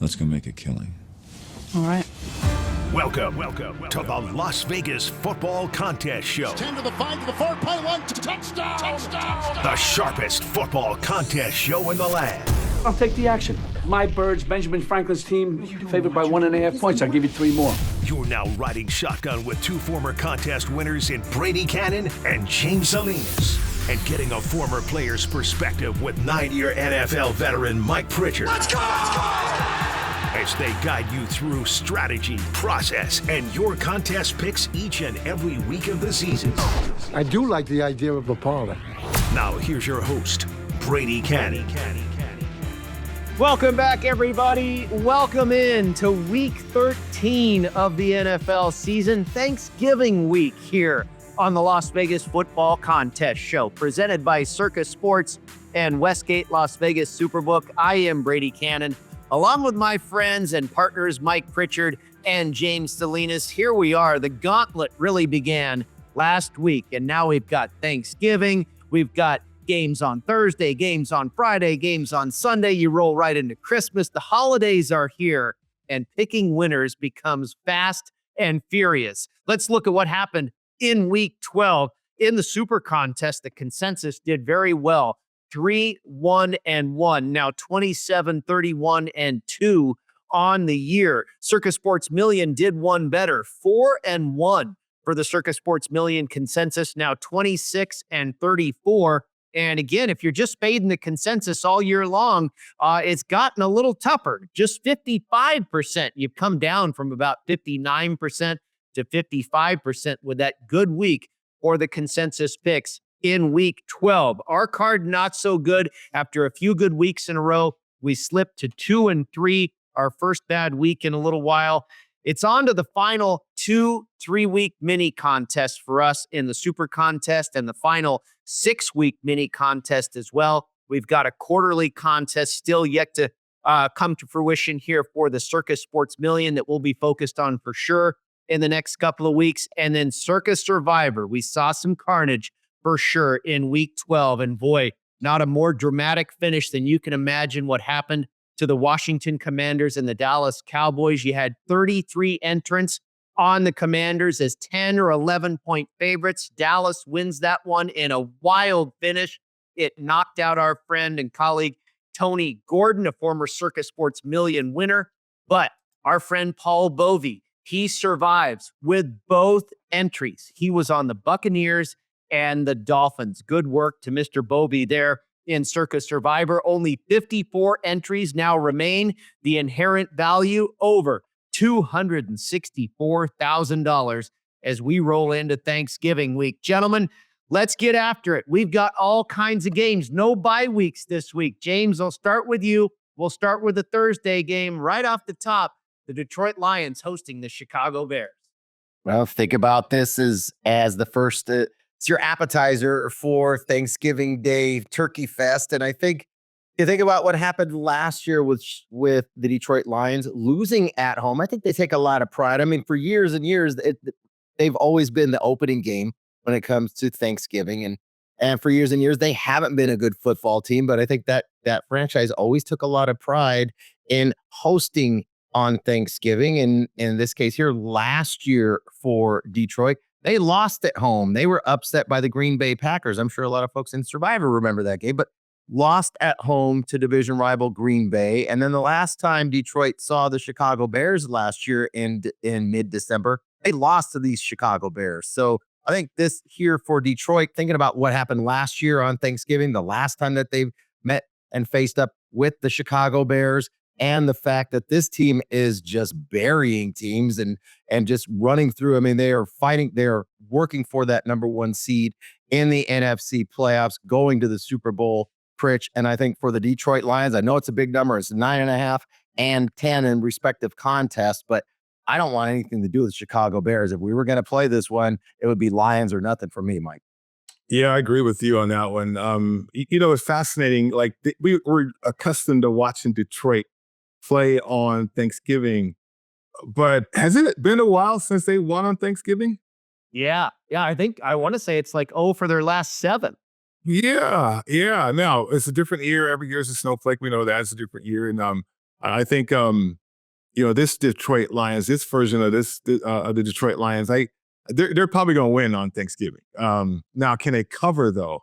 Let's go make a killing. All right. Welcome to the Las Vegas Football Contest Show. 10 to the 5 to the 4, play one, touchdown! The sharpest football contest show in the land. I'll take the action. My Birds, Benjamin Franklin's team, favored by 1.5 points. I'll give you 3 more. You're now riding shotgun with 2 former contest winners in Brady, Kannon and James Salinas. And getting a former player's perspective with 9-year NFL veteran Mike Pritchard. Let's go! As they guide you through strategy, process, and your contest picks each and every week of the season. I do like the idea of a parlay. Now here's your host, Brady Kannon. Welcome back, everybody. Welcome in to week 13 of the NFL season, Thanksgiving week here on the Las Vegas Football Contest Show, presented by Circus Sports and Westgate Las Vegas Superbook. I am Brady Kannon, along with my friends and partners Mike Pritchard and James Salinas. Here we are. The gauntlet really began last week, and now we've got Thanksgiving. We've got games on Thursday, games on Friday, games on Sunday. You roll right into Christmas. The holidays are here, and picking winners becomes fast and furious. Let's look at what happened in week 12 in the SuperContest. The consensus did very well. 3-1-1, now 27-31-2 on the year. Circus Sports Million did one better, 4-1 for the Circus Sports Million consensus, now 26-34. And again, if you're just fading the consensus all year long, it's gotten a little tougher. Just 55%. You've come down from about 59% to 55% with that good week for the consensus picks in week 12. Our card not so good. After a few good weeks in a row, we slipped to 2-3, our first bad week in a little while. It's on to the final 2 3-week mini contests for us in the Super Contest and the final 6-week mini contest as well. We've got a quarterly contest still yet to come to fruition here for the Circus Sports Million that we'll be focused on for sure in the next couple of weeks. And then Circus Survivor. We saw some carnage for sure in week 12. And boy, not a more dramatic finish than you can imagine what happened to the Washington Commanders and the Dallas Cowboys. You had 33 entrants on the Commanders as 10 or 11-point favorites. Dallas wins that one in a wild finish. It knocked out our friend and colleague Tony Gordon, a former Circus Sports Million winner. But our friend Paul Bovey, he survives with both entries. He was on the Buccaneers and the Dolphins. Good work to Mr. Bovey there in Circus Survivor. Only 54 entries now remain. The inherent value over $264,000 as we roll into Thanksgiving week. Gentlemen, let's get after it. We've got all kinds of games. No bye weeks this week. James, I'll start with you. We'll start with the Thursday game right off the top. The Detroit Lions hosting the Chicago Bears. Well, think about this as the first, it's your appetizer for Thanksgiving Day Turkey Fest. And I think you think about what happened last year with the Detroit Lions losing at home. I think they take a lot of pride. I mean, for years and years, they've always been the opening game when it comes to Thanksgiving. And for years and years, they haven't been a good football team. But I think that franchise always took a lot of pride in hosting on Thanksgiving. And in this case here, last year for Detroit, they lost at home. They were upset by the Green Bay Packers. I'm sure a lot of folks in Survivor remember that game, but lost at home to division rival Green Bay. And then the last time Detroit saw the Chicago Bears last year in mid-December, they lost to these Chicago Bears. So I think this here for Detroit, thinking about what happened last year on Thanksgiving, the last time that they've met and faced up with the Chicago Bears, and the fact that this team is just burying teams and just running through. I mean, they are fighting, they're working for that number 1 seed in the NFC playoffs, going to the Super Bowl, Pritch. And I think for the Detroit Lions, I know it's a big number. It's 9.5 and 10 in respective contests, but I don't want anything to do with the Chicago Bears. If we were going to play this one, it would be Lions or nothing for me, Mike. Yeah, I agree with you on that one. It's fascinating. Like we're accustomed to watching Detroit play on Thanksgiving, but hasn't it been a while since they won on Thanksgiving? Yeah. I want to say it's like for their last 7. Yeah. Now it's a different year. Every year is a snowflake. We know that it's a different year. And I think, this Detroit Lions, this version of of the Detroit Lions, they're probably going to win on Thanksgiving. Now, can they cover though?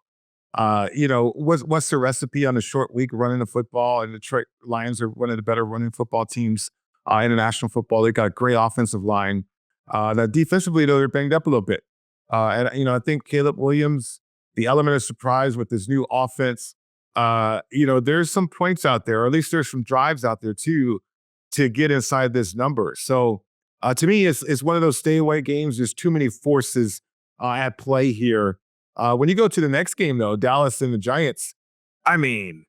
What's the recipe on a short week running the football? And Detroit Lions are one of the better running football teams in the National Football. They got a great offensive line. That defensively, though, they're banged up a little bit. I think Caleb Williams, the element of surprise with this new offense, there's some points out there, or at least there's some drives out there too, to get inside this number. So to me, it's one of those stay away games. There's too many forces at play here. When you go to the next game, though, Dallas and the Giants, I mean,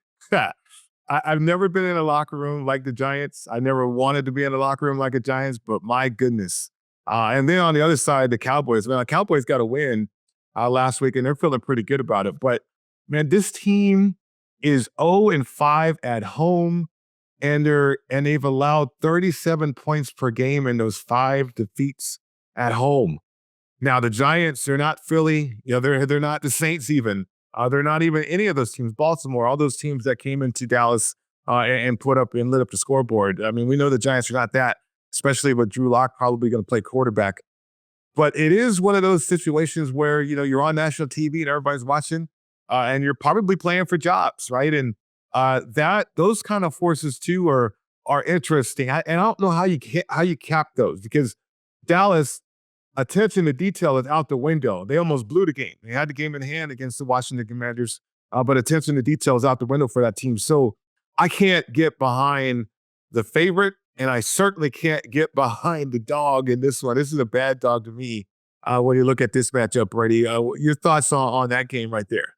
I've never been in a locker room like the Giants. I never wanted to be in a locker room like the Giants, but my goodness. And then on the other side, the Cowboys. Man, the Cowboys got a win last week, and they're feeling pretty good about it. But, man, this team is 0-5 at home, and they've allowed 37 points per game in those 5 defeats at home. Now, the Giants, they're not Philly. They're not the Saints even. They're not even any of those teams. Baltimore, all those teams that came into Dallas and put up and lit up the scoreboard. I mean, we know the Giants are not that, especially with Drew Lock probably going to play quarterback. But it is one of those situations where, you're on national TV and everybody's watching and you're probably playing for jobs, right? And those kind of forces too are interesting. And I don't know how you cap those, because Dallas, attention to detail is out the window. They almost blew the game. They had the game in hand against the Washington Commanders, but attention to detail is out the window for that team. So I can't get behind the favorite, and I certainly can't get behind the dog in this one. This is a bad dog to me when you look at this matchup, Brady. Your thoughts on that game right there?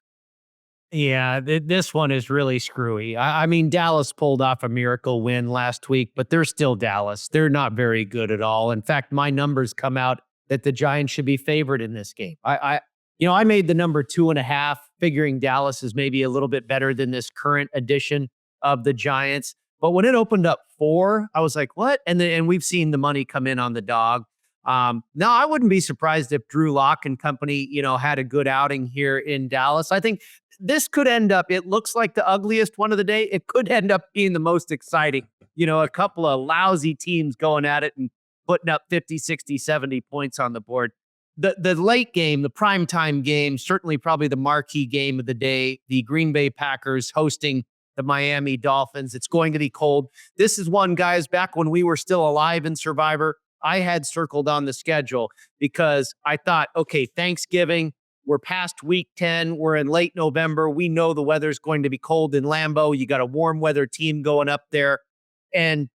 Yeah, this one is really screwy. I mean, Dallas pulled off a miracle win last week, but they're still Dallas. They're not very good at all. In fact, my numbers come out that the Giants should be favored in this game. I made the number 2.5, figuring Dallas is maybe a little bit better than this current edition of the Giants. But when it opened up 4, I was like, what? And we've seen the money come in on the dog. Now, I wouldn't be surprised if Drew Lock and company, had a good outing here in Dallas. I think this could end up, it looks like the ugliest one of the day. It could end up being the most exciting. A couple of lousy teams going at it and putting up 50, 60, 70 points on the board. The late game, the primetime game, certainly probably the marquee game of the day, the Green Bay Packers hosting the Miami Dolphins. It's going to be cold. This is one, guys, back when we were still alive in Survivor, I had circled on the schedule because I thought, okay, Thanksgiving, we're past week 10. We're in late November. We know the weather's going to be cold in Lambeau. You got a warm weather team going up there. And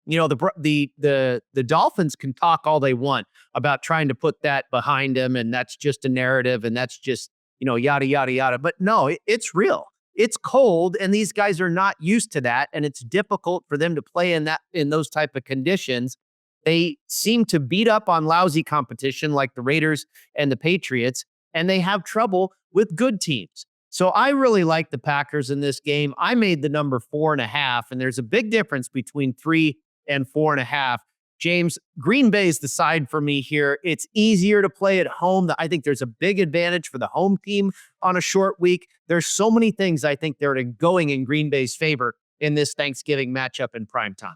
the Dolphins can talk all they want about trying to put that behind them, and that's just a narrative, and that's just, yada, yada, yada. But no, it's real. It's cold, and these guys are not used to that, and it's difficult for them to play in those type of conditions. They seem to beat up on lousy competition like the Raiders and the Patriots, and they have trouble with good teams. So I really like the Packers in this game. I made the number 4.5, and there's a big difference between 3 and 4.5. James, Green Bay is the side for me here. It's easier to play at home. I think there's a big advantage for the home team on a short week. There's so many things I think they're going in Green Bay's favor in this Thanksgiving matchup in primetime.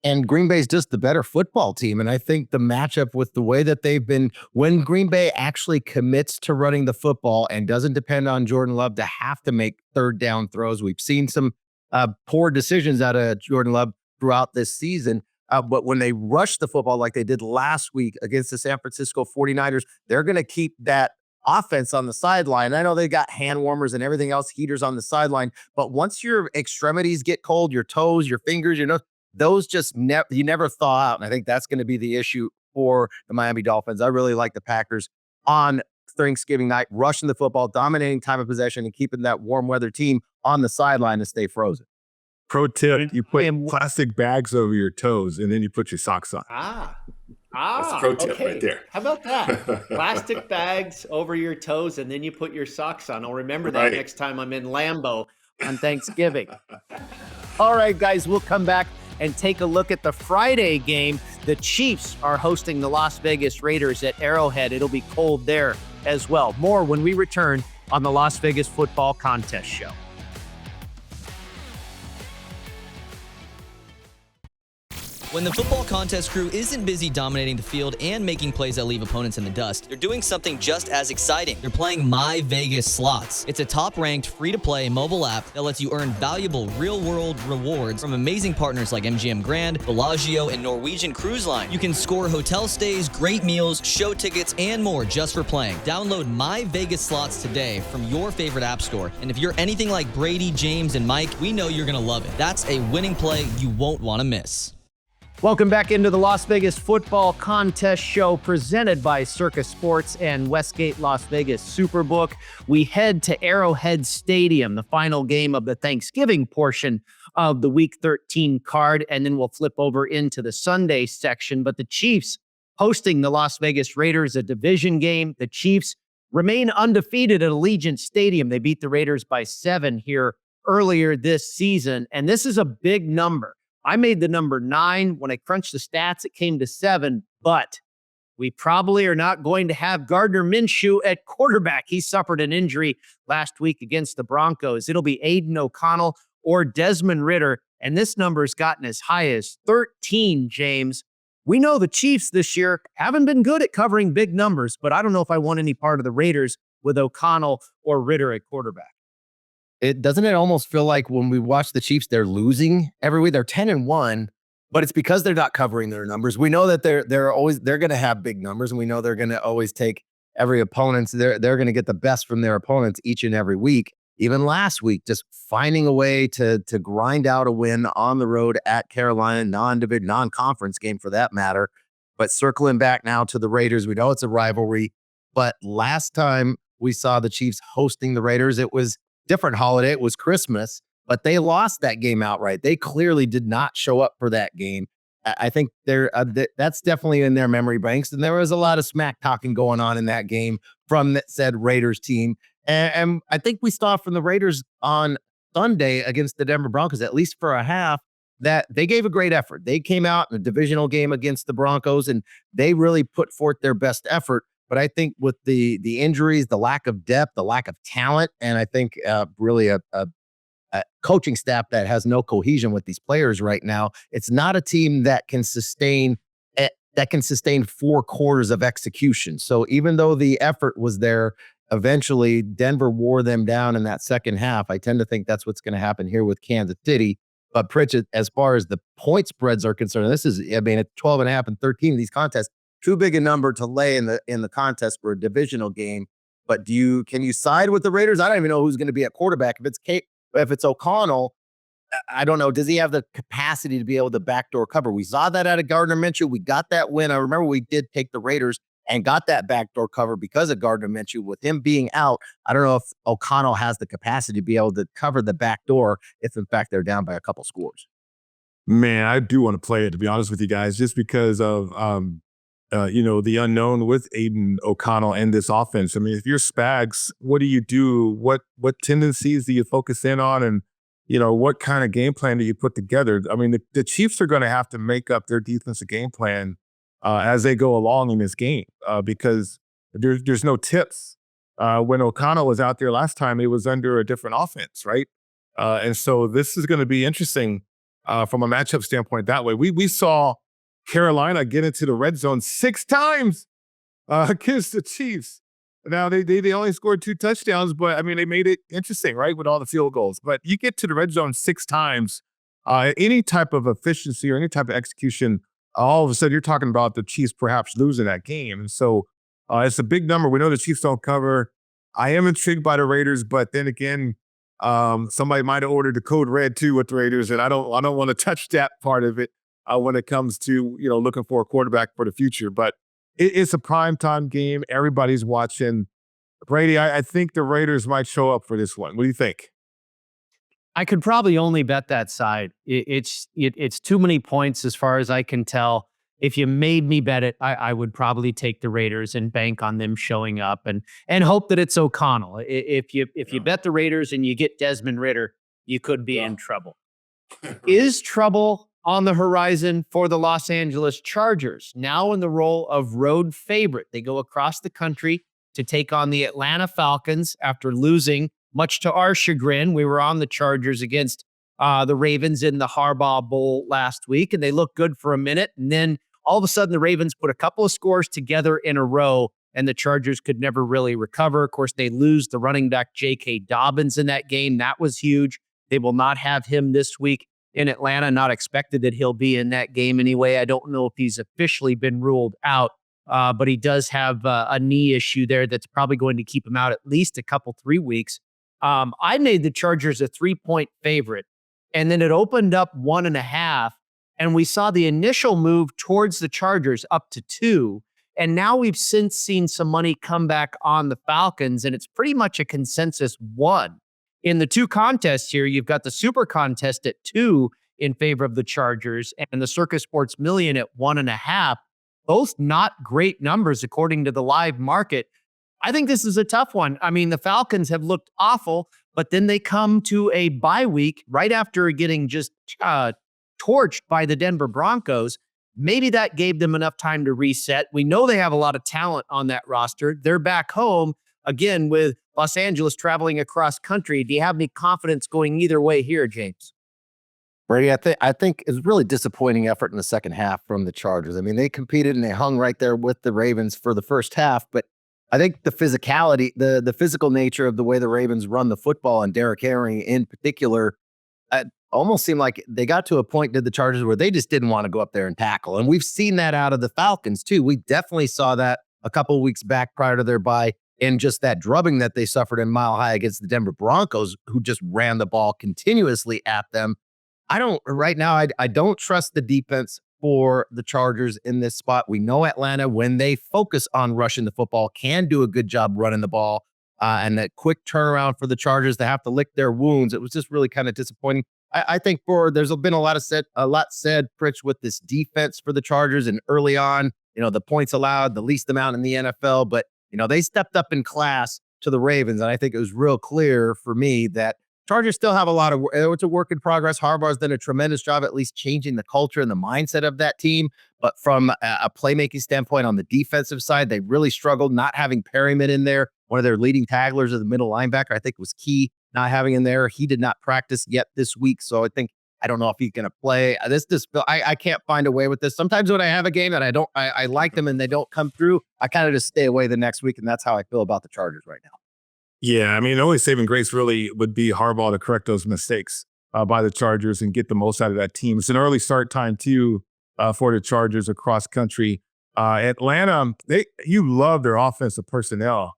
And Green Bay's just the better football team. And I think the matchup with the way that they've been, when Green Bay actually commits to running the football and doesn't depend on Jordan Love to have to make third down throws. We've seen some poor decisions out of Jordan Love throughout this season. But when they rush the football like they did last week against the San Francisco 49ers, they're going to keep that offense on the sideline. I know they got hand warmers and everything else, heaters on the sideline. But once your extremities get cold, your toes, your fingers, those just you never thaw out. And I think that's going to be the issue for the Miami Dolphins. I really like the Packers on Thanksgiving night, rushing the football, dominating time of possession, and keeping that warm weather team on the sideline to stay frozen. Pro tip, you put plastic bags over your toes and then you put your socks on. That's a pro tip right there. How about that? Plastic bags over your toes and then you put your socks on. I'll remember that next time I'm in Lambeau on Thanksgiving. All right, guys, we'll come back and take a look at the Friday game. The Chiefs are hosting the Las Vegas Raiders at Arrowhead. It'll be cold there as well. More when we return on the Las Vegas Football Contest Show. When the football contest crew isn't busy dominating the field and making plays that leave opponents in the dust, they're doing something just as exciting. They're playing My Vegas Slots. It's a top-ranked, free-to-play mobile app that lets you earn valuable real-world rewards from amazing partners like MGM Grand, Bellagio, and Norwegian Cruise Line. You can score hotel stays, great meals, show tickets, and more just for playing. Download My Vegas Slots today from your favorite app store. And if you're anything like Brady, James, and Mike, we know you're going to love it. That's a winning play you won't want to miss. Welcome back into the Las Vegas Football Contest Show presented by Circus Sports and Westgate Las Vegas Superbook. We head to Arrowhead Stadium, the final game of the Thanksgiving portion of the Week 13 card, and then we'll flip over into the Sunday section. But the Chiefs hosting the Las Vegas Raiders, a division game. The Chiefs remain undefeated at Allegiant Stadium. They beat the Raiders by 7 here earlier this season, and this is a big number. I made the number 9. When I crunched the stats, it came to 7, but we probably are not going to have Gardner Minshew at quarterback. He suffered an injury last week against the Broncos. It'll be Aiden O'Connell or Desmond Ridder, and this number's gotten as high as 13, James. We know the Chiefs this year haven't been good at covering big numbers, but I don't know if I want any part of the Raiders with O'Connell or Ridder at quarterback. Doesn't it almost feel like when we watch the Chiefs, they're losing every week. They're 10-1, but it's because they're not covering their numbers. We know that they're going to have big numbers, and we know they're going to always take every opponent's. They're going to get the best from their opponents each and every week. Even last week, just finding a way to grind out a win on the road at Carolina, non-conference game for that matter. But circling back now to the Raiders, we know it's a rivalry. But last time we saw the Chiefs hosting the Raiders, it was different holiday. It was Christmas, but they lost that game outright. They clearly did not show up for that game. I think that's definitely in their memory banks. And there was a lot of smack talking going on in that game from that said Raiders team. And I think we saw from the Raiders on Sunday against the Denver Broncos, at least for a half, that they gave a great effort. They came out in a divisional game against the Broncos, and they really put forth their best effort. But I think with the injuries, the lack of depth, the lack of talent, and I think really a coaching staff that has no cohesion with these players right now, it's not a team that can sustain 4 quarters of execution. So even though the effort was there, eventually Denver wore them down in that second half. I tend to think that's what's going to happen here with Kansas City. But Pritchard, as far as the point spreads are concerned, it's 12.5 and 13 in these contests. Too big a number to lay in the contest for a divisional game. But can you side with the Raiders? I don't even know who's going to be at quarterback. If it's O'Connell, I don't know. Does he have the capacity to be able to backdoor cover? We saw that out of Gardner Minshew. We got that win. I remember we did take the Raiders and got that backdoor cover because of Gardner Minshew. With him being out, I don't know if O'Connell has the capacity to be able to cover the backdoor if, in fact, they're down by a couple scores. Man, I do want to play it, to be honest with you guys, just because of the unknown with Aiden O'Connell and this offense. I mean, if you're Spags, what do you do? What tendencies do you focus in on? And, what kind of game plan do you put together? I mean, the Chiefs are going to have to make up their defensive game plan as they go along in this game because there's no tips. When O'Connell was out there last time, it was under a different offense, right? And so this is going to be interesting from a matchup standpoint that way. We saw Carolina get into the red zone 6 times against the Chiefs. Now, they only scored 2 touchdowns, but, I mean, they made it interesting, right, with all the field goals. But you get to the red zone 6 times, any type of efficiency or any type of execution, all of a sudden you're talking about the Chiefs perhaps losing that game. And so it's a big number. We know the Chiefs don't cover. I am intrigued by the Raiders, but then again, somebody might have ordered the code red too with the Raiders, and I don't want to touch that part of it when it comes to looking for a quarterback for the future. But it's a primetime game. Everybody's watching. Brady, I think the Raiders might show up for this one. What do you think? I could probably only bet that side. It's too many points as far as I can tell. If you made me bet it, I would probably take the Raiders and bank on them showing up and hope that it's O'Connell. If you bet the Raiders and you get Desmond Ridder, you could be in trouble. Is trouble on the horizon for the Los Angeles Chargers, now in the role of road favorite? They go across the country to take on the Atlanta Falcons after losing, much to our chagrin. We were on the Chargers against the Ravens in the Harbaugh Bowl last week, and they looked good for a minute. And then all of a sudden, the Ravens put a couple of scores together in a row, and the Chargers could never really recover. Of course, they lose the running back J.K. Dobbins in that game. That was huge. They will not have him this week in Atlanta. Not expected that he'll be in that game anyway. I don't know if he's officially been ruled out, but he does have a knee issue there that's probably going to keep him out at least a couple, 3 weeks. I made the Chargers a 3-point favorite, and then it opened up 1.5, and we saw the initial move towards the Chargers up to 2. And now we've since seen some money come back on the Falcons, and it's pretty much a consensus 1. In the 2 contests here, you've got the SuperContest at 2 in favor of the Chargers and the Circus Sports Million at 1.5. Both not great numbers according to the live market. I think this is a tough one. I mean, the Falcons have looked awful, but then they come to a bye week right after getting just torched by the Denver Broncos. Maybe that gave them enough time to reset. We know they have a lot of talent on that roster. They're back home, again, with Los Angeles traveling across country. Do you have any confidence going either way here, James? Brady, I think it's a really disappointing effort in the second half from the Chargers. I mean, they competed and they hung right there with the Ravens for the first half, but I think the physicality, the physical nature of the way the Ravens run the football, and Derrick Henry in particular, almost seemed like they got to a point, did the Chargers, where they just didn't want to go up there and tackle. And we've seen that out of the Falcons too. We definitely saw that a couple of weeks back prior to their bye, and just that drubbing that they suffered in Mile High against the Denver Broncos, who just ran the ball continuously at them. I don't trust the defense for the Chargers in this spot. We know Atlanta, when they focus on rushing the football, can do a good job running the ball. And that quick turnaround for the Chargers to have to lick their wounds, it was just really kind of disappointing. I think there's been a lot said, Pritch, with this defense for the Chargers, and early on, the points allowed, the least amount in the NFL, but they stepped up in class to the Ravens, and I think it was real clear for me that Chargers still have a lot of work. It's a work in progress. Harbaugh's done a tremendous job at least changing the culture and the mindset of that team, but from a playmaking standpoint on the defensive side, they really struggled not having Perryman in there. One of their leading tacklers of the middle linebacker, I think, was key. Not having him there, he did not practice yet this week, so I don't know if he's going to play. I can't find a way with this. Sometimes when I have a game that I like them and they don't come through, I kind of just stay away the next week, and that's how I feel about the Chargers right now. Yeah, I mean, the only saving grace really would be Harbaugh to correct those mistakes by the Chargers and get the most out of that team. It's an early start time too for the Chargers across country. Atlanta, you love their offensive personnel,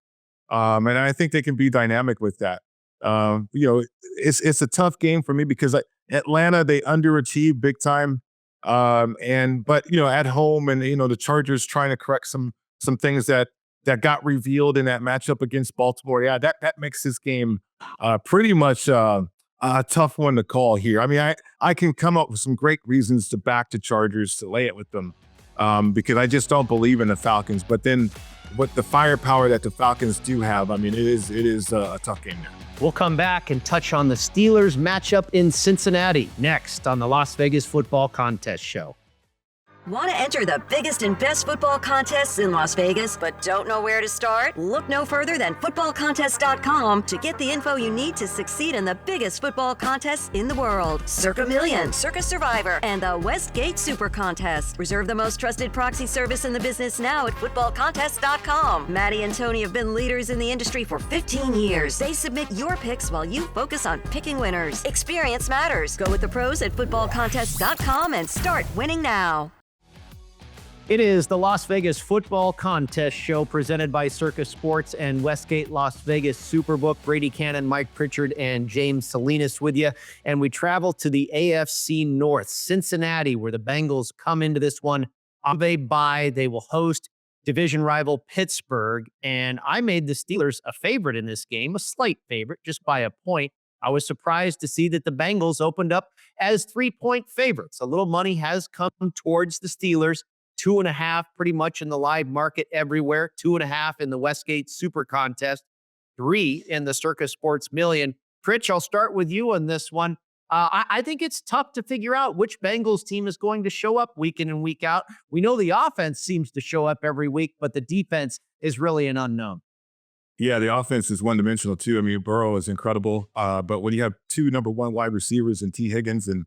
and I think they can be dynamic with that. It's a tough game for me because Atlanta, they underachieve big time. But at home, and the Chargers trying to correct some things that got revealed in that matchup against Baltimore. Yeah, that makes this game pretty much a tough one to call here. I mean, I can come up with some great reasons to back the Chargers to lay it with them because I just don't believe in the Falcons. But then with the firepower that the Falcons do have, I mean, it is a tough game there. We'll come back and touch on the Steelers matchup in Cincinnati next on the Las Vegas Football Contest Show. Want to enter the biggest and best football contests in Las Vegas, but don't know where to start? Look no further than footballcontest.com to get the info you need to succeed in the biggest football contests in the world. Circa Million, Circus Survivor, and the Westgate SuperContest. Reserve the most trusted proxy service in the business now at footballcontest.com. Maddie and Tony have been leaders in the industry for 15 years. They submit your picks while you focus on picking winners. Experience matters. Go with the pros at footballcontest.com and start winning now. It is the Las Vegas Football Contest Show presented by Circus Sports and Westgate Las Vegas Superbook. Brady, Kannon, Mike Pritchard, and James Salinas with you. And we travel to the AFC North, Cincinnati, where the Bengals come into this one on a bye. They will host division rival Pittsburgh. And I made the Steelers a favorite in this game, a slight favorite, just by a point. I was surprised to see that the Bengals opened up as 3-point favorites. A little money has come towards the Steelers. 2.5 pretty much in the live market everywhere. 2.5 in the Westgate SuperContest. 3 in the Circus Sports Million. Pritch, I'll start with you on this one. I think it's tough to figure out which Bengals team is going to show up week in and week out. We know the offense seems to show up every week, but the defense is really an unknown. Yeah, the offense is one-dimensional too. I mean, Burrow is incredible, but when you have two number one wide receivers in T. Higgins and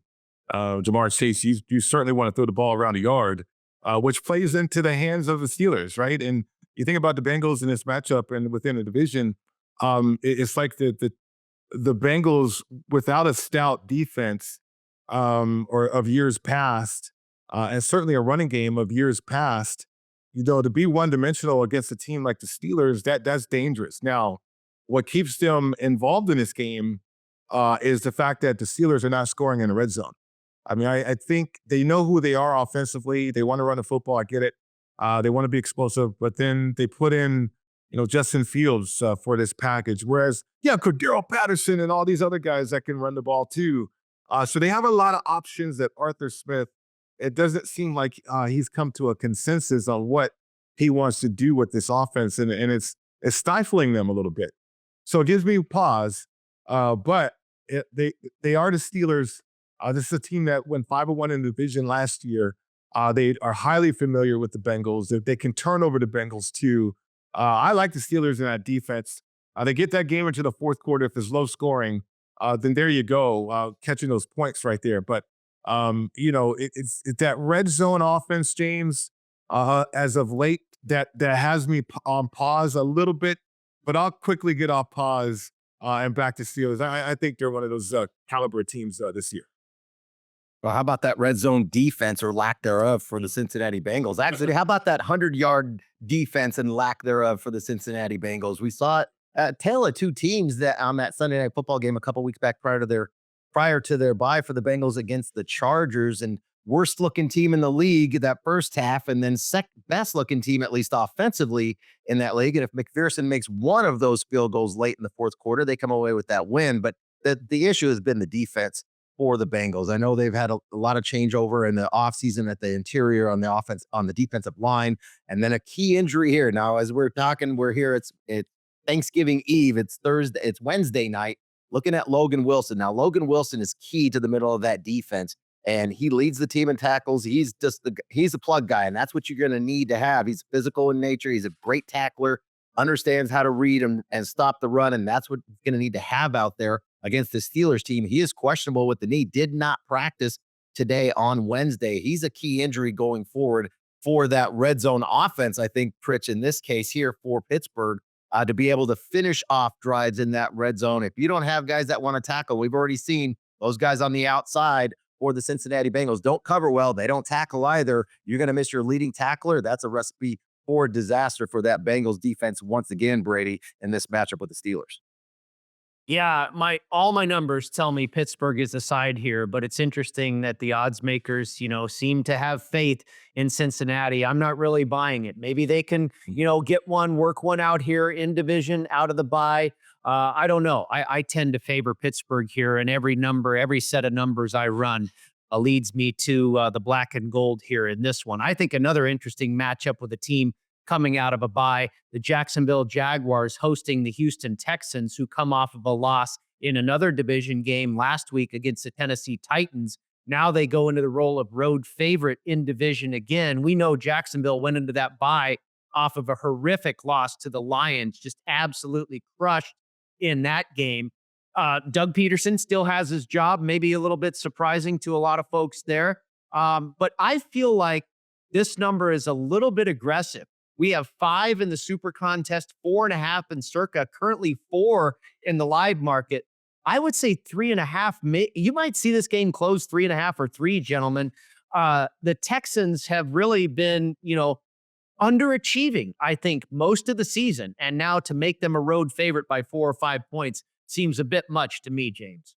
Jamar Chase, you certainly want to throw the ball around a yard, which plays into the hands of the Steelers, right? And you think about the Bengals in this matchup and within the division, it's like the Bengals without a stout defense or of years past, and certainly a running game of years past, to be one-dimensional against a team like the Steelers, that's dangerous. Now, what keeps them involved in this game is the fact that the Steelers are not scoring in the red zone. I mean, I think they know who they are offensively. They want to run the football. I get it. They want to be explosive, but then they put in, Justin Fields for this package. Whereas, Cordero Patterson and all these other guys that can run the ball too. So they have a lot of options that Arthur Smith, it doesn't seem like he's come to a consensus on what he wants to do with this offense, and it's stifling them a little bit. So it gives me pause, but they are the Steelers. This is a team that went 5-1 in the division last year. They are highly familiar with the Bengals. They can turn over the Bengals too. I like the Steelers in that defense. They get that game into the fourth quarter. If it's low scoring, then there you go, catching those points right there. But it's that red zone offense, James, as of late, that has me on pause a little bit, but I'll quickly get off pause and back to Steelers. I think they're one of those caliber teams this year. Well, how about that red zone defense or lack thereof for the Cincinnati Bengals? Actually, how about that 100-yard defense and lack thereof for the Cincinnati Bengals? We saw it tale of two teams that on that Sunday Night Football game a couple weeks back prior to their bye for the Bengals against the Chargers, and worst looking team in the league that first half, and then second best looking team, at least offensively, in that league. And if McPherson makes one of those field goals late in the fourth quarter, they come away with that win. But the issue has been the defense for the Bengals. I know they've had a lot of changeover in the offseason at the interior on the defensive line, and then a key injury here. Now, as we're talking, we're here. It's Thanksgiving Eve. It's Thursday. It's Wednesday night. Looking at Logan Wilson. Now, Logan Wilson is key to the middle of that defense, and he leads the team in tackles. He's a plug guy, and that's what you're going to need to have. He's physical in nature. He's a great tackler, understands how to read and stop the run, and that's what you're going to need to have out there against the Steelers team. He is questionable with the knee, did not practice today on Wednesday. He's a key injury going forward for that red zone offense, I think, Pritch, in this case here for Pittsburgh, to be able to finish off drives in that red zone. If you don't have guys that want to tackle, we've already seen those guys on the outside for the Cincinnati Bengals don't cover well. They don't tackle either. You're going to miss your leading tackler. That's a recipe for disaster for that Bengals defense once again, Brady, in this matchup with the Steelers. Yeah, all my numbers tell me Pittsburgh is the side here, but it's interesting that the odds makers, seem to have faith in Cincinnati. I'm not really buying it. Maybe they can, work one out here in division out of the bye. I don't know. I tend to favor Pittsburgh here, and every set of numbers I run leads me to the black and gold here in this one. I think another interesting matchup with a team coming out of a bye, the Jacksonville Jaguars hosting the Houston Texans, who come off of a loss in another division game last week against the Tennessee Titans. Now they go into the role of road favorite in division again. We know Jacksonville went into that bye off of a horrific loss to the Lions, just absolutely crushed in that game. Doug Peterson still has his job, maybe a little bit surprising to a lot of folks there. But I feel like this number is a little bit aggressive. We have 5 in the SuperContest, 4.5 in Circa, currently 4 in the live market. I would say 3.5. You might see this game close 3.5 or 3, gentlemen. The Texans have really been, underachieving, I think, most of the season. And now to make them a road favorite by 4 or 5 points seems a bit much to me, James.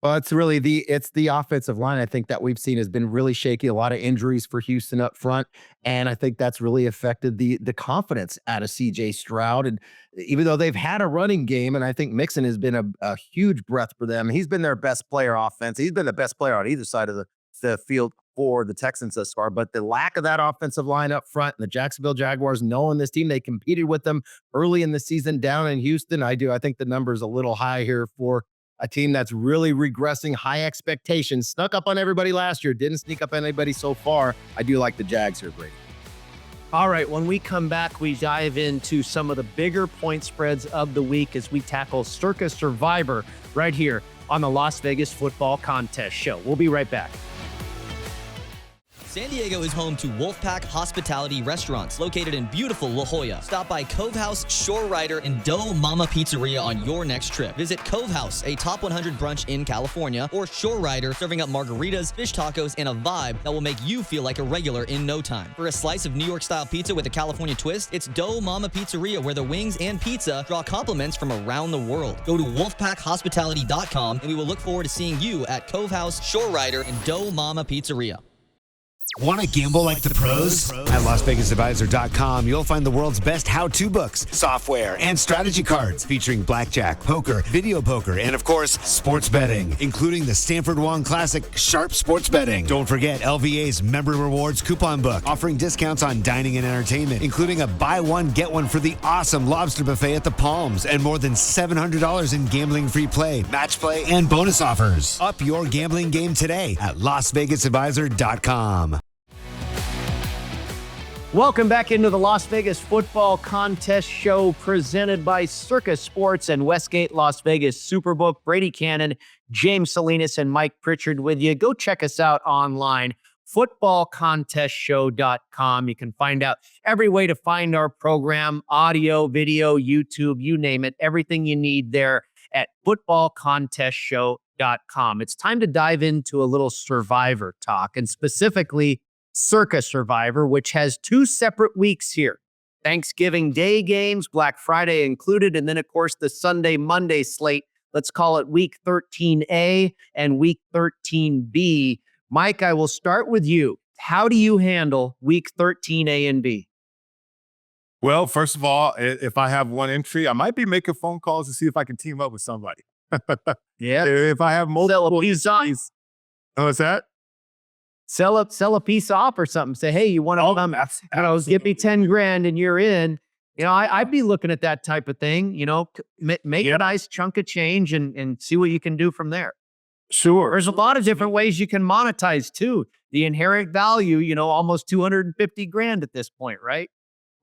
Well, it's really the offensive line, I think, that we've seen has been really shaky. A lot of injuries for Houston up front. And I think that's really affected the confidence out of CJ Stroud. And even though they've had a running game, and I think Mixon has been a huge breath for them. He's been their best player offense. He's been the best player on either side of the field for the Texans thus far. But the lack of that offensive line up front, and the Jacksonville Jaguars knowing this team, they competed with them early in the season down in Houston. I think the number is a little high here for a team that's really regressing, high expectations, snuck up on everybody last year, didn't sneak up on anybody so far. I do like the Jags here, Brady. All right, when we come back, we dive into some of the bigger point spreads of the week as we tackle Circa Survivor right here on the Las Vegas Football Contest Show. We'll be right back. San Diego is home to Wolfpack Hospitality Restaurants, located in beautiful La Jolla. Stop by Cove House, Shore Rider, and Dough Mama Pizzeria on your next trip. Visit Cove House, a top 100 brunch in California, or Shore Rider, serving up margaritas, fish tacos, and a vibe that will make you feel like a regular in no time. For a slice of New York-style pizza with a California twist, it's Dough Mama Pizzeria, where the wings and pizza draw compliments from around the world. Go to wolfpackhospitality.com, and we will look forward to seeing you at Cove House, Shore Rider, and Dough Mama Pizzeria. Want to gamble like the pros? At LasVegasAdvisor.com, you'll find the world's best how-to books, software, and strategy cards featuring blackjack, poker, video poker, and of course, sports betting, including the Stanford Wong Classic Sharp Sports Betting. Don't forget LVA's Member Rewards coupon book, offering discounts on dining and entertainment, including a buy one, get one for the awesome lobster buffet at the Palms, and more than $700 in gambling-free play, match play, and bonus offers. Up your gambling game today at LasVegasAdvisor.com. Welcome back into the Las Vegas Football Contest Show presented by Circa Sports and Westgate Las Vegas Superbook. Brady Kannon, James Salinas, and Mike Pritchard with you. Go check us out online, footballcontestshow.com. You can find out every way to find our program, audio, video, YouTube, you name it, everything you need there at footballcontestshow.com. It's time to dive into a little Survivor talk, and specifically Circa Survivor, which has two separate weeks here. Thanksgiving Day games, Black Friday included, and then, of course, the Sunday, Monday slate. Let's call it Week 13A and Week 13B. Mike, I will start with you. How do you handle Week 13A and B? Well, first of all, if I have one entry, I might be making phone calls to see if I can team up with somebody. Yeah. If I have multiple entries. Oh, what's that? Sell a piece off or something. Say, hey, you want to give me 10 grand and you're in. You know, I'd be looking at that type of thing, you know, make a nice chunk of change and see what you can do from there. Sure. There's a lot of different ways you can monetize too. The inherent value, you know, almost 250 grand at this point, right?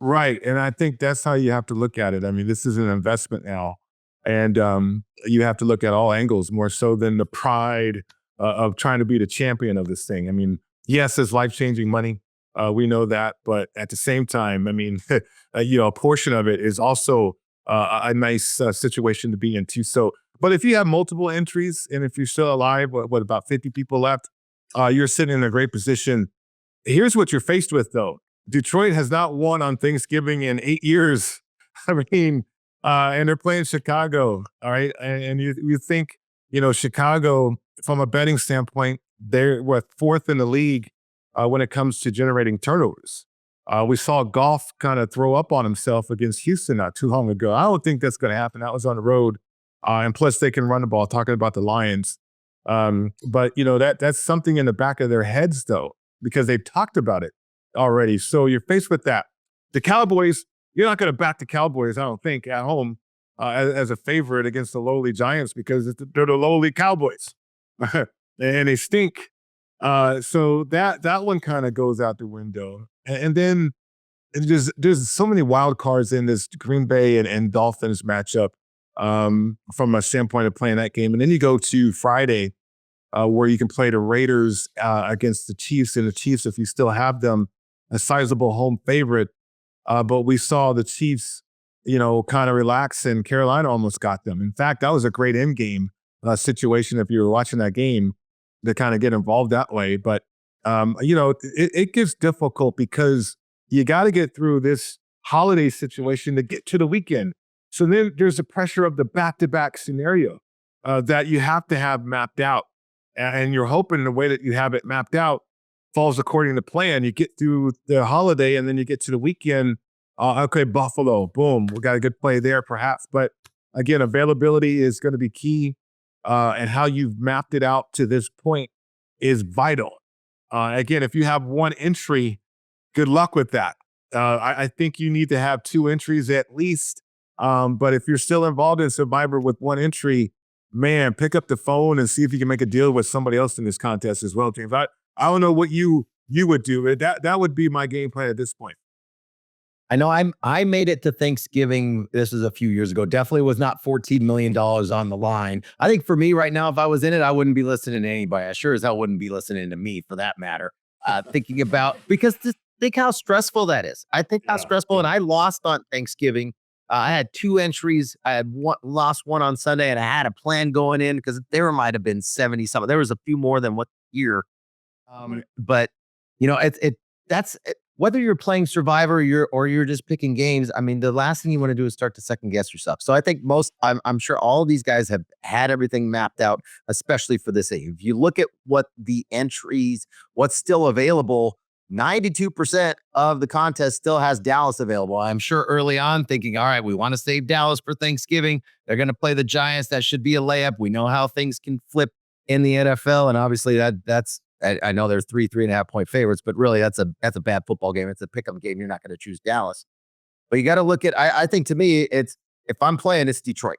Right. And I think that's how you have to look at it. I mean, this is an investment now. And you have to look at all angles more so than the pride of trying to be the champion of this thing. I mean, yes, it's life-changing money. We know that. But at the same time, I mean, you know, a portion of it is also a nice situation to be in too. So, but if you have multiple entries and if you're still alive, what about 50 people left, you're sitting in a great position. Here's what you're faced with, though. Detroit has not won on Thanksgiving in 8 years. I mean, and they're playing Chicago, all right? And you think, you know, Chicago, from a betting standpoint, they're fourth in the league when it comes to generating turnovers. We saw Goff kind of throw up on himself against Houston not too long ago. I don't think that's going to happen. That was on the road. And plus, they can run the ball, talking about the Lions. But, you know, that's something in the back of their heads, though, because they've talked about it already. So you're faced with that. The Cowboys, you're not going to back the Cowboys, I don't think, at home as a favorite against the lowly Giants because they're the lowly Cowboys. And they stink. So that one kind of goes out the window. And then there's so many wild cards in this Green Bay and Dolphins matchup from a standpoint of playing that game. And then you go to Friday where you can play the Raiders against the Chiefs. And the Chiefs, if you still have them, a sizable home favorite. But we saw the Chiefs, you know, kind of relax, and Carolina almost got them. In fact, that was a great end game situation if you were watching that game to kind of get involved that way. But, you know, it gets difficult because you got to get through this holiday situation to get to the weekend. So then there's the pressure of the back-to-back scenario that you have to have mapped out. And you're hoping the way that you have it mapped out falls according to plan. You get through the holiday and then you get to the weekend. Okay, Buffalo, boom, we got a good play there perhaps. But again, availability is going to be key. And how you've mapped it out to this point is vital. Again, if you have one entry, good luck with that. I think you need to have two entries at least. But if you're still involved in Survivor with one entry, man, pick up the phone and see if you can make a deal with somebody else in this contest as well, James. I don't know what you would do. That would be my game plan at this point. I know I made it to Thanksgiving. This was a few years ago. Definitely was not $14 million on the line. I think for me right now, if I was in it, I wouldn't be listening to anybody. I sure as hell wouldn't be listening to me for that matter. Thinking about, because think how stressful that is. I think how stressful, and I lost on Thanksgiving. I had 2 entries. I had lost one on Sunday, and I had a plan going in because there might have been 70 something. There was a few more than what year. But that's whether you're playing Survivor or you're just picking games. I mean, the last thing you want to do is start to second guess yourself. So I think I'm sure all of these guys have had everything mapped out, especially for this. If you look at what the entries, what's still available, 92% of the contest still has Dallas available. I'm sure early on thinking, all right, we want to save Dallas for Thanksgiving. They're going to play the Giants. That should be a layup. We know how things can flip in the NFL. And obviously that's, I know there's 3.5 point favorites, but really that's a bad football game. It's a pick'em game. You're not going to choose Dallas, but you got to look at, I think to me, if I'm playing, it's Detroit.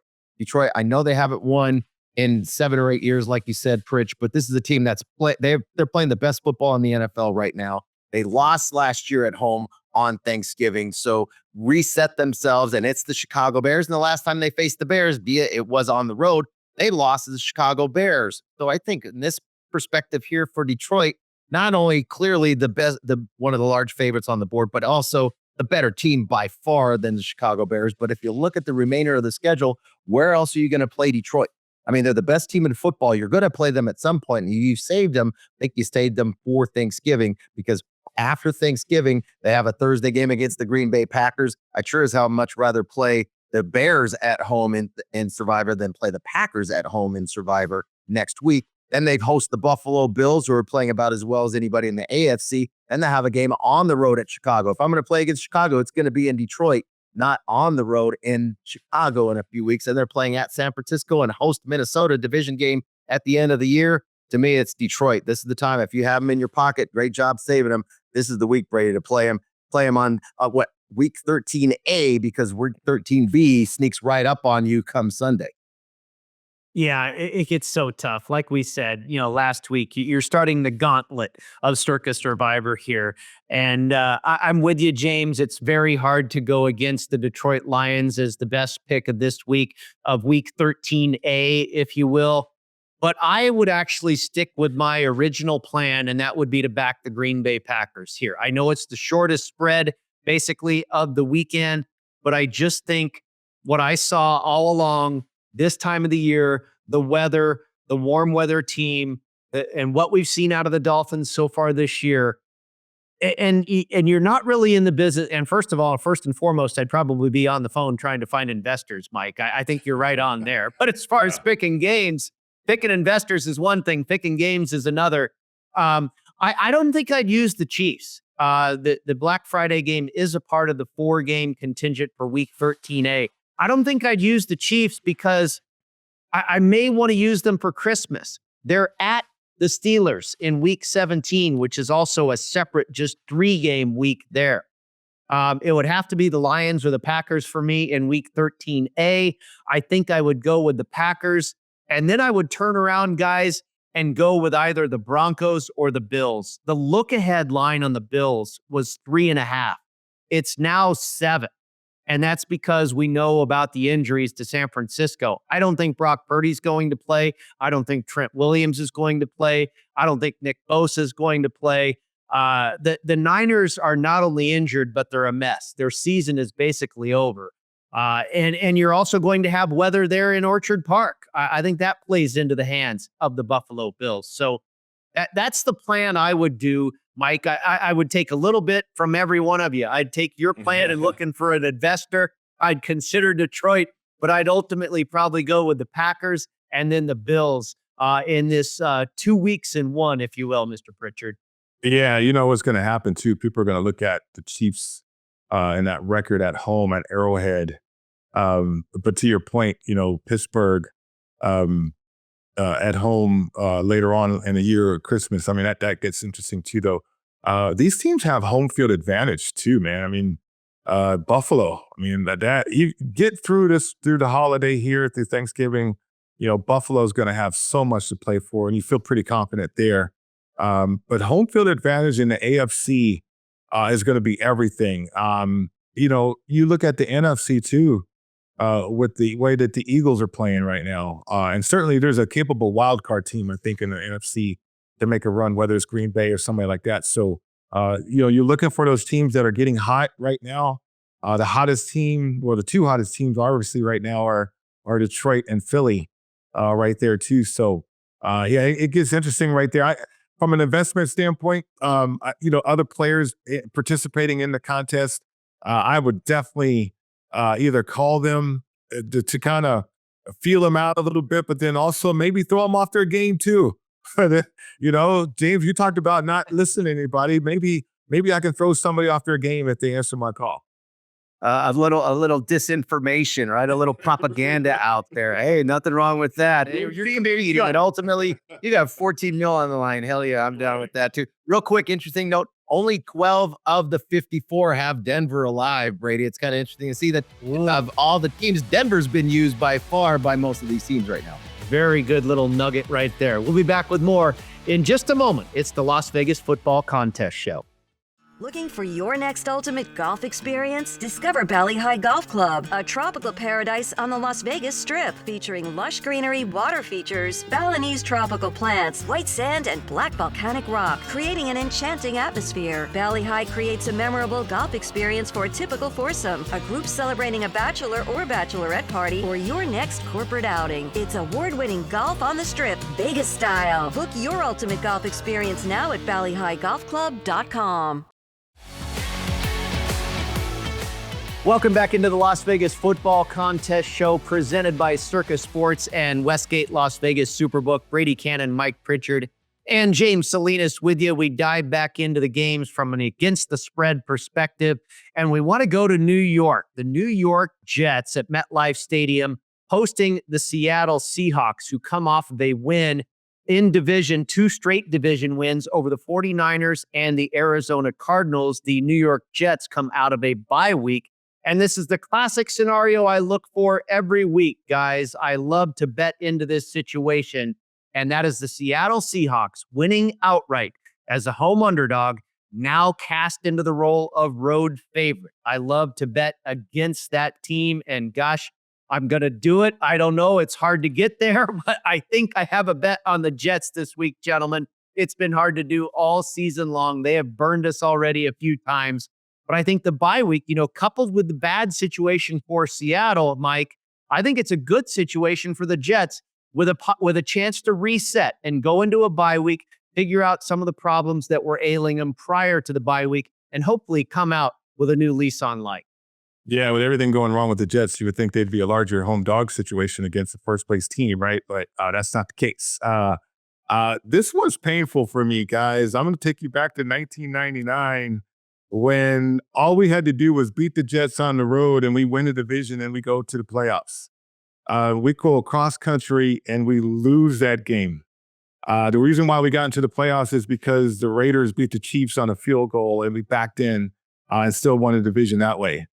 I know they haven't won in 7 or 8 years, like you said, Pritch, but this is a team that's they're playing the best football in the NFL right now. They lost last year at home on Thanksgiving, so reset themselves, and it's the Chicago Bears. And the last time they faced the Bears, it was on the road, they lost to the Chicago Bears. So I think in this perspective here for Detroit, not only clearly one of the large favorites on the board, but also the better team by far than the Chicago Bears. But if you look at the remainder of the schedule, where else are you going to play Detroit? I mean, they're the best team in football. You're going to play them at some point, and you saved them. I think you saved them for Thanksgiving, because after Thanksgiving, they have a Thursday game against the Green Bay Packers. I sure as hell much rather play the Bears at home in Survivor than play the Packers at home in Survivor next week. Then they host the Buffalo Bills, who are playing about as well as anybody in the AFC. Then they have a game on the road at Chicago. If I'm going to play against Chicago, it's going to be in Detroit, not on the road in Chicago in a few weeks. And they're playing at San Francisco and host Minnesota, division game at the end of the year. To me, it's Detroit. This is the time. If you have them in your pocket, great job saving them. This is the week, Brady, to play them. Play them on week 13A, because week 13B sneaks right up on you come Sunday. Yeah, it gets so tough. Like we said, last week, you're starting the gauntlet of Circa Survivor here. And I'm with you, James. It's very hard to go against the Detroit Lions as the best pick of this week, of week 13A, if you will. But I would actually stick with my original plan, and that would be to back the Green Bay Packers here. I know it's the shortest spread, basically, of the weekend, but I just think what I saw all along this time of the year, the weather, the warm weather team, and what we've seen out of the Dolphins so far this year, and you're not really in the business. And first and foremost, I'd probably be on the phone trying to find investors, Mike. I think you're right on there. But as far as picking games, picking investors is one thing, picking games is another. I don't think I'd use the Chiefs. The Black Friday game is a part of the 4-game contingent for week 13A. I don't think I'd use the Chiefs because I may want to use them for Christmas. They're at the Steelers in week 17, which is also a separate, just 3-game week there. It would have to be the Lions or the Packers for me in week 13A. I think I would go with the Packers, and then I would turn around, guys, and go with either the Broncos or the Bills. The look-ahead line on the Bills was 3.5. It's now 7. And that's because we know about the injuries to San Francisco. I don't think Brock Purdy's going to play. I don't think Trent Williams is going to play. I don't think Nick Bosa is going to play. The Niners are not only injured, but they're a mess. Their season is basically over. And you're also going to have weather there in Orchard Park. I think that plays into the hands of the Buffalo Bills. So that's the plan I would do, Mike. I would take a little bit from every one of you. I'd take your plan and looking for an investor. I'd consider Detroit, but I'd ultimately probably go with the Packers and then the Bills in this 2 weeks in one, if you will, Mr. Pritchard. Yeah, you know what's going to happen too. People are going to look at the Chiefs and that record at home at Arrowhead. But to your point, Pittsburgh at home later on in the year of Christmas. I mean, that gets interesting too, though. These teams have home field advantage too, man. I mean, Buffalo. I mean, that you get through the holiday here through Thanksgiving. Buffalo's going to have so much to play for, and you feel pretty confident there. But home field advantage in the AFC is going to be everything. you look at the NFC too, with the way that the Eagles are playing right now. And certainly there's a capable wild card team, I think, in the NFC to make a run, whether it's Green Bay or somebody like that. So, you're looking for those teams that are getting hot right now. The hottest team, or the two hottest teams, obviously right now are Detroit and Philly, right there too. So, it gets interesting right there. From an investment standpoint, other players participating in the contest, I would definitely either call them to kind of feel them out a little bit, but then also maybe throw them off their game too. James, you talked about not listening to anybody. Maybe I can throw somebody off their game if they answer my call. A little disinformation, right? A little propaganda out there. Hey, nothing wrong with that. Hey, you're eating it. Ultimately, you got 14 mil on the line. Hell yeah, I'm down with that too. Real quick, interesting note. Only 12 of the 54 have Denver alive, Brady. It's kind of interesting to see that of all the teams, Denver's been used by far by most of these teams right now. Very good little nugget right there. We'll be back with more in just a moment. It's the Las Vegas Football Contest Show. Looking for your next ultimate golf experience? Discover Valley High Golf Club, a tropical paradise on the Las Vegas Strip, featuring lush greenery, water features, Balinese tropical plants, white sand, and black volcanic rock, creating an enchanting atmosphere. Valley High creates a memorable golf experience for a typical foursome, a group celebrating a bachelor or bachelorette party, or your next corporate outing. It's award-winning golf on the Strip, Vegas style. Book your ultimate golf experience now at valleyhighgolfclub.com. Welcome back into the Las Vegas Football Contest Show, presented by Circa Sports and Westgate Las Vegas Superbook. Brady, Kannon, Mike Pritchard, and James Salinas with you. We dive back into the games from an against the spread perspective, and we want to go to New York. The New York Jets at MetLife Stadium hosting the Seattle Seahawks, who come off of a win in division, 2 straight division wins over the 49ers and the Arizona Cardinals. The New York Jets come out of a bye week. And this is the classic scenario I look for every week, guys. I love to bet into this situation, and that is the Seattle Seahawks winning outright as a home underdog, now cast into the role of road favorite. I love to bet against that team, and gosh, I'm going to do it. I don't know. It's hard to get there, but I think I have a bet on the Jets this week, gentlemen. It's been hard to do all season long. They have burned us already a few times. But I think the bye week, coupled with the bad situation for Seattle, Mike, I think it's a good situation for the Jets with a chance to reset and go into a bye week, figure out some of the problems that were ailing them prior to the bye week, and hopefully come out with a new lease on life. Yeah, with everything going wrong with the Jets, you would think they'd be a larger home dog situation against the first place team, right? But that's not the case. This was painful for me, guys. I'm going to take you back to 1999. When all we had to do was beat the Jets on the road and we win the division and we go to the playoffs. We go cross country and we lose that game. The reason why we got into the playoffs is because the Raiders beat the Chiefs on a field goal and we backed in and still won the division that way.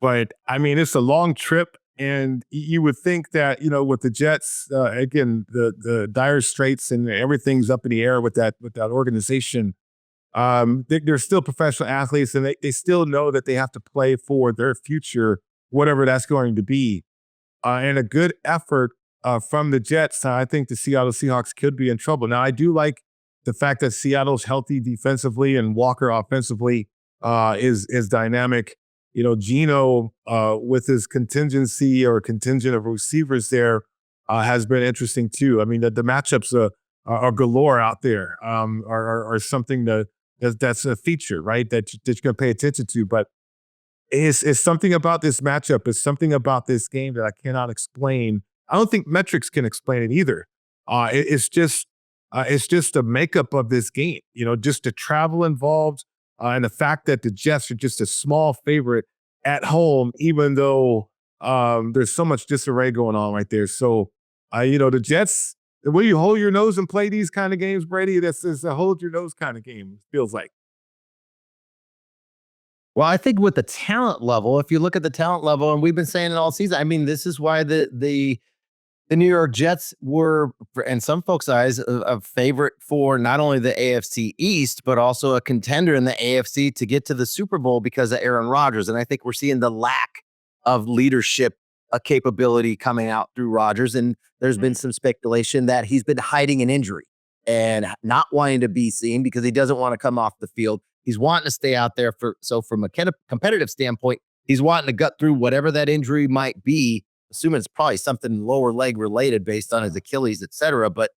But I mean, it's a long trip, and you would think that, with the Jets, again, the dire straits and everything's up in the air with that organization. They're still professional athletes, and they still know that they have to play for their future, whatever that's going to be. And a good effort from the Jets, I think the Seattle Seahawks could be in trouble. Now, I do like the fact that Seattle's healthy defensively and Walker offensively is dynamic. Geno with his contingency or contingent of receivers there has been interesting too. I mean, the matchups are galore out there, are something that's a feature, right? That you're going to pay attention to. But it's something about this matchup. It's something about this game that I cannot explain. I don't think metrics can explain it either. It's just the makeup of this game. Just the travel involved and the fact that the Jets are just a small favorite at home, even though there's so much disarray going on right there. So, the Jets. Will you hold your nose and play these kind of games, Brady? That's a hold your nose kind of game, feels like. Well, I think with the talent level, if you look at the talent level, and we've been saying it all season, I mean, this is why the the New York Jets were, in some folks' eyes, a favorite for not only the AFC East, but also a contender in the AFC to get to the Super Bowl because of Aaron Rodgers. And I think we're seeing the lack of leadership capability coming out through Rodgers. And there's been some speculation that he's been hiding an injury and not wanting to be seen because he doesn't want to come off the field. He's wanting to stay out there so from a competitive standpoint, he's wanting to gut through whatever that injury might be, assuming it's probably something lower leg related based on his Achilles, et cetera. But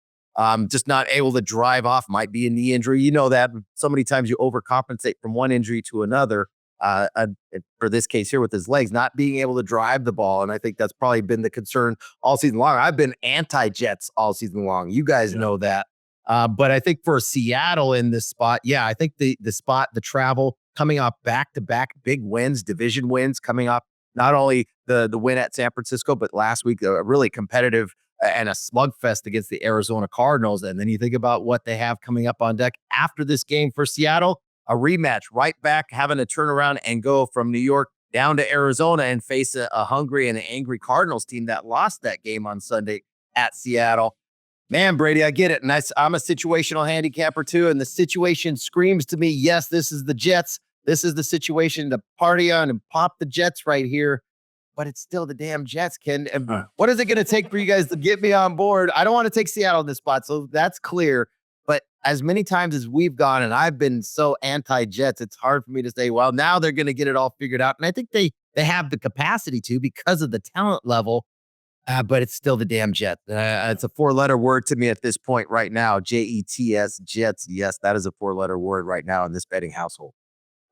just not able to drive off, might be a knee injury. You know that so many times you overcompensate from one injury to another. For this case here with his legs, not being able to drive the ball. And I think that's probably been the concern all season long. I've been anti-Jets all season long. You guys know that. But I think for Seattle in this spot, I think the travel coming off back-to-back big wins, division wins, coming off not only the win at San Francisco, but last week, a really competitive and a slugfest against the Arizona Cardinals. And then you think about what they have coming up on deck after this game for Seattle, a rematch right back, having to turn around and go from New York down to Arizona and face a hungry and angry Cardinals team that lost that game on Sunday at Seattle. Man, Brady, I get it. And I'm a situational handicapper too. And the situation screams to me, yes, this is the Jets. This is the situation to party on and pop the Jets right here. But it's still the damn Jets, Ken. And what is it going to take for you guys to get me on board? I don't want to take Seattle in this spot, so that's clear. But as many times as we've gone, and I've been so anti-Jets, it's hard for me to say, well, now they're going to get it all figured out. And I think they have the capacity to because of the talent level. But it's still the damn Jets. It's a 4-letter word to me at this point right now. Jets, Jets. Yes, that is a 4-letter word right now in this betting household.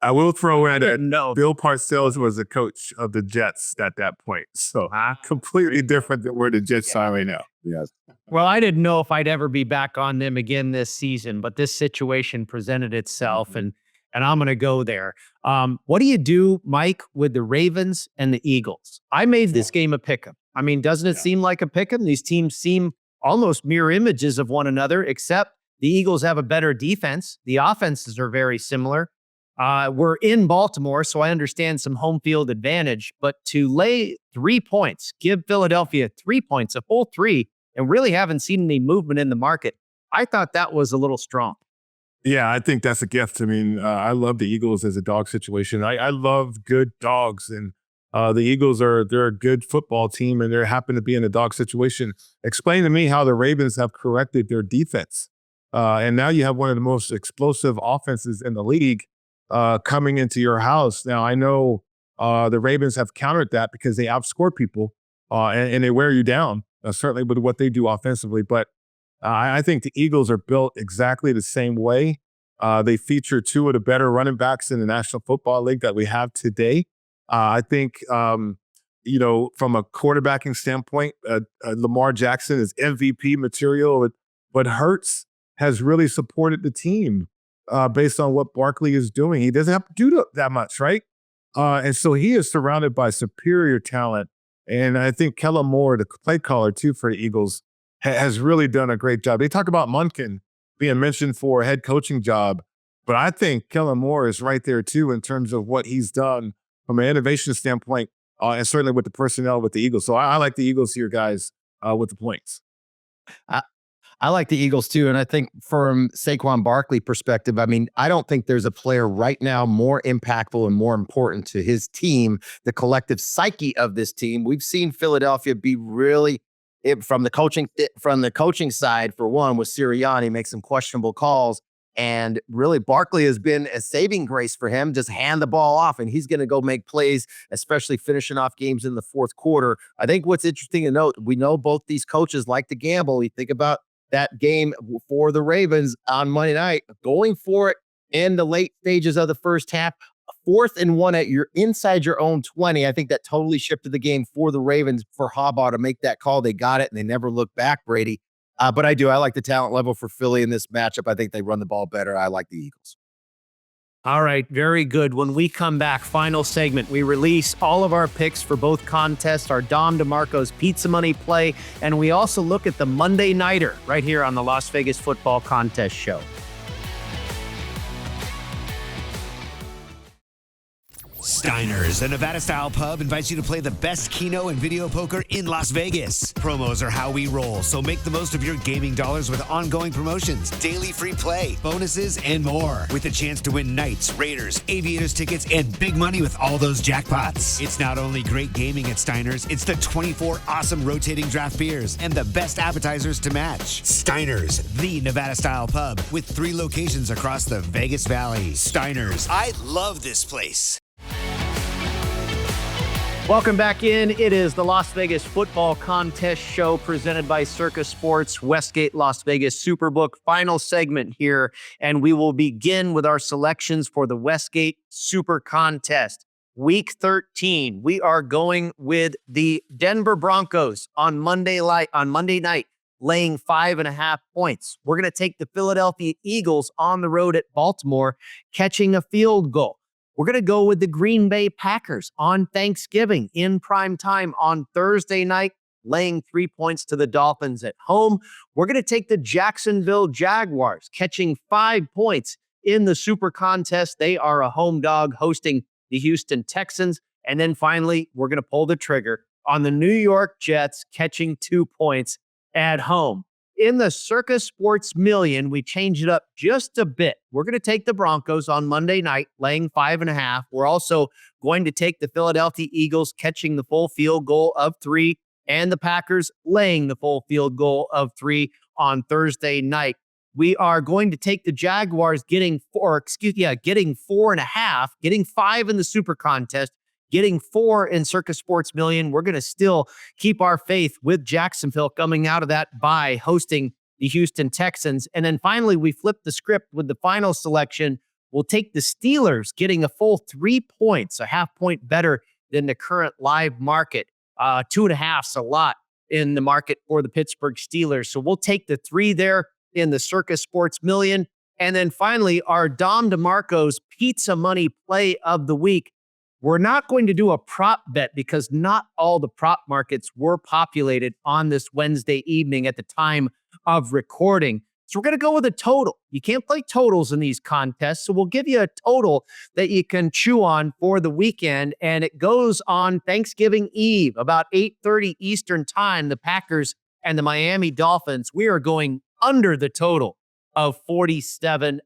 I will throw in that Bill Parcells was a coach of the Jets at that point. So completely different than where the Jets are right now. Yes. Well, I didn't know if I'd ever be back on them again this season, but this situation presented itself, and I'm going to go there. What do you do, Mike, with the Ravens and the Eagles? I made this game a pick'em. I mean, doesn't it seem like a pick'em? These teams seem almost mirror images of one another, except the Eagles have a better defense. The offenses are very similar. We're in Baltimore, so I understand some home field advantage. But to lay 3 points, give Philadelphia 3 points, a full 3, and really haven't seen any movement in the market, I thought that was a little strong. Yeah, I think that's a gift. I mean, I love the Eagles as a dog situation. I love good dogs, and the Eagles they're a good football team, and they happen to be in a dog situation. Explain to me how the Ravens have corrected their defense, and now you have one of the most explosive offenses in the league coming into your house. Now I know the Ravens have countered that because they outscore people and they wear you down, certainly with what they do offensively. But I think the Eagles are built exactly the same way. They feature 2 of the better running backs in the National Football League that we have today. I think, from a quarterbacking standpoint, Lamar Jackson is MVP material, but Hurts has really supported the team based on what Barkley is doing. He doesn't have to do that much, right? And so he is surrounded by superior talent. And I think Kellen Moore, the play caller too for the Eagles, has really done a great job. They talk about Munkin being mentioned for a head coaching job, but I think Kellen Moore is right there too in terms of what he's done from an innovation standpoint, and certainly with the personnel with the Eagles. So I like the Eagles here, guys, with the points. I like the Eagles too. And I think from Saquon Barkley perspective, I mean, I don't think there's a player right now more impactful and more important to his team, the collective psyche of this team. We've seen Philadelphia be really, from the coaching side, for one, with Sirianni, make some questionable calls. And really, Barkley has been a saving grace for him. Just hand the ball off, and he's going to go make plays, especially finishing off games in the fourth quarter. I think what's interesting to note, we know both these coaches like to gamble. You think about that game for the Ravens on Monday night, going for it in the late stages of the first half, 4th and 1 inside your own 20. I think that totally shifted the game for the Ravens, for Harbaugh to make that call. They got it, and they never looked back, Brady. But I like the talent level for Philly in this matchup. I think they run the ball better. I like the Eagles. All right, very good. When we come back, final segment, we release all of our picks for both contests, our Dom DeMarco's Pizza Money play, and we also look at the Monday Nighter right here on the Las Vegas Football Contest Show. Steiner's, a Nevada-style pub, invites you to play the best keno and video poker in Las Vegas. Promos are how we roll, so make the most of your gaming dollars with ongoing promotions, daily free play, bonuses, and more. With a chance to win Knights, Raiders, Aviators tickets, and big money with all those jackpots. It's not only great gaming at Steiner's, it's the 24 awesome rotating draft beers and the best appetizers to match. Steiner's, the Nevada-style pub, with 3 locations across the Vegas Valley. Steiner's, I love this place. Welcome back in. It is the Las Vegas Football Contest show presented by Circa Sports, Westgate, Las Vegas Superbook. Final segment here, and we will begin with our selections for the Westgate Super Contest. Week 13, we are going with the Denver Broncos on Monday night, laying 5.5 points. We're going to take the Philadelphia Eagles on the road at Baltimore, catching a field goal. We're going to go with the Green Bay Packers on Thanksgiving in prime time on Thursday night, laying 3 points to the Dolphins at home. We're going to take the Jacksonville Jaguars, catching 5 points in the Super Contest. They are a home dog hosting the Houston Texans. And then finally, we're going to pull the trigger on the New York Jets, catching 2 points at home. In the Circa Sports Million, we change it up just a bit. We're going to take the Broncos on Monday night, laying 5.5. We're also going to take the Philadelphia Eagles, catching the full field goal of 3, and the Packers laying the full field goal of 3 on Thursday night. We are going to take the Jaguars getting 4.5, getting 5 in the Super Contest, getting 4 in Circa Sports Million. We're going to still keep our faith with Jacksonville coming out of that bye, hosting the Houston Texans. And then finally, we flip the script with the final selection. We'll take the Steelers getting a full 3 points, a half point better than the current live market. 2.5's a lot in the market for the Pittsburgh Steelers. So we'll take the 3 there in the Circa Sports Million. And then finally, our Dom DeMarco's Pizza Money Play of the Week. We're not going to do a prop bet because not all the prop markets were populated on this Wednesday evening at the time of recording. So we're going to go with a total. You can't play totals in these contests, so we'll give you a total that you can chew on for the weekend, and it goes on Thanksgiving Eve, about 8:30 Eastern Time, the Packers and the Miami Dolphins. We are going under the total of 47.5.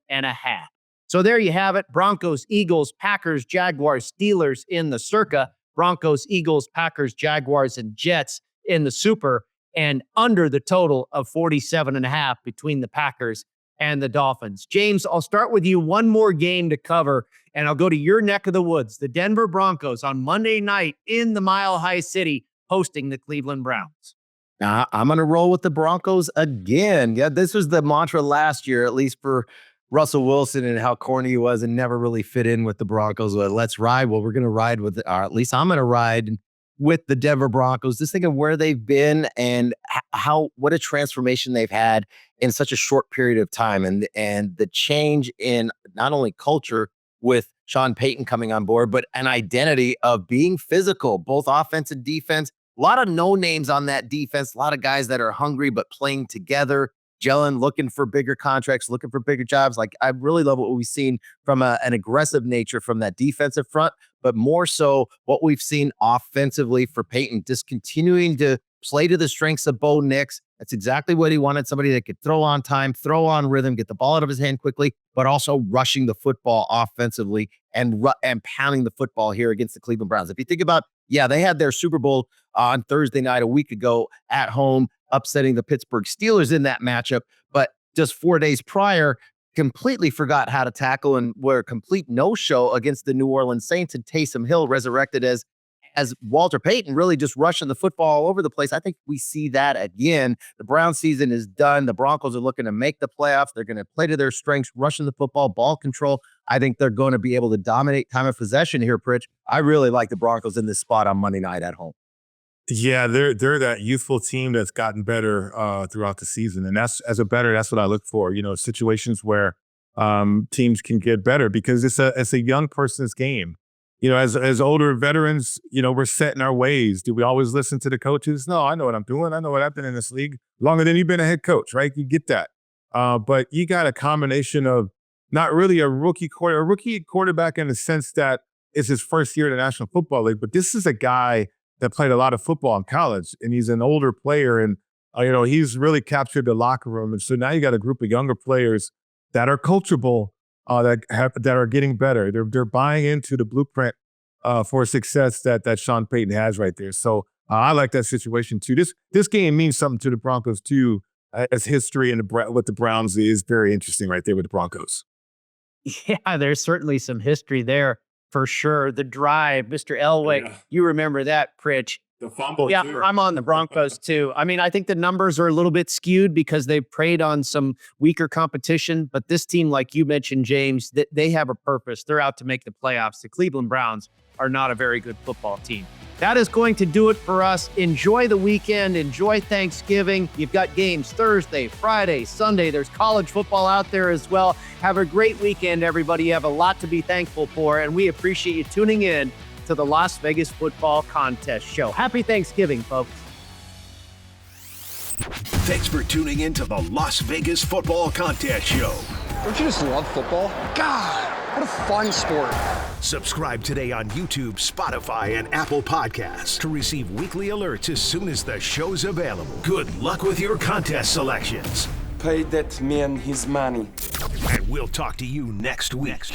So there you have it. Broncos, Eagles, Packers, Jaguars, Steelers in the Circa. Broncos, Eagles, Packers, Jaguars, and Jets in the Super. And under the total of 47.5 between the Packers and the Dolphins. James, I'll start with you. One more game to cover, and I'll go to your neck of the woods. The Denver Broncos on Monday night in the Mile High City hosting the Cleveland Browns. I'm going to roll with the Broncos again. Yeah, this was the mantra last year, at least for Russell Wilson and how corny he was and never really fit in with the Broncos. Well, let's ride. Well, we're going to ride with, or at least I'm going to ride with the Denver Broncos. Just think of where they've been and what a transformation they've had in such a short period of time. And the change in not only culture with Sean Payton coming on board, but an identity of being physical, both offense and defense. A lot of no names on that defense, a lot of guys that are hungry, but playing together. Gelling, looking for bigger contracts, looking for bigger jobs. Like, I really love what we've seen from an aggressive nature from that defensive front, but more so what we've seen offensively for Peyton, just continuing to play to the strengths of Bo Nix. That's exactly what he wanted, somebody that could throw on time, throw on rhythm, get the ball out of his hand quickly, but also rushing the football offensively and pounding the football here against the Cleveland Browns. If you think about, they had their Super Bowl on Thursday night a week ago at home, upsetting the Pittsburgh Steelers in that matchup, but just 4 days prior, completely forgot how to tackle and were a complete no-show against the New Orleans Saints, and Taysom Hill resurrected as Walter Payton, really just rushing the football all over the place. I think we see that again. The Brown season is done. The Broncos are looking to make the playoffs. They're going to play to their strengths, rushing the football, ball control. I think they're going to be able to dominate time of possession here, Pritch. I really like the Broncos in this spot on Monday night at home. Yeah, they're that youthful team that's gotten better throughout the season, and that's what I look for. Situations where teams can get better because it's a young person's game. As older veterans, we're set in our ways. Do we always listen to the coaches? No, I know what I'm doing. I know what I've been in this league longer than you've been a head coach, right? You get that, but you got a combination of not really a rookie quarterback in the sense that it's his first year in the National Football League, but this is a guy that played a lot of football in college, and he's an older player, and he's really captured the locker room. And so now you got a group of younger players that are coachable, that are getting better. They're buying into the blueprint for success that Sean Payton has right there. So I like that situation too. This game means something to the Broncos too, as history and what the Browns is very interesting right there with the Broncos. Yeah, there's certainly some history there for sure. The drive, Mr. Elway, You remember that, Pritch. The fumble. Yeah, too. I'm on the Broncos too. I mean, I think the numbers are a little bit skewed because they preyed on some weaker competition. But this team, like you mentioned, James, they have a purpose. They're out to make the playoffs. The Cleveland Browns are not a very good football team. That is going to do it for us. Enjoy the weekend. Enjoy Thanksgiving. You've got games Thursday, Friday, Sunday. There's college football out there as well. Have a great weekend, everybody. You have a lot to be thankful for, and we appreciate you tuning in to the Las Vegas Football Contest Show. Happy Thanksgiving, folks. Thanks for tuning in to the Las Vegas Football Contest Show. Don't you just love football? God, what a fun sport. Subscribe today on YouTube, Spotify, and Apple Podcasts to receive weekly alerts as soon as the show's available. Good luck with your contest selections. Pay that man his money. And we'll talk to you next week.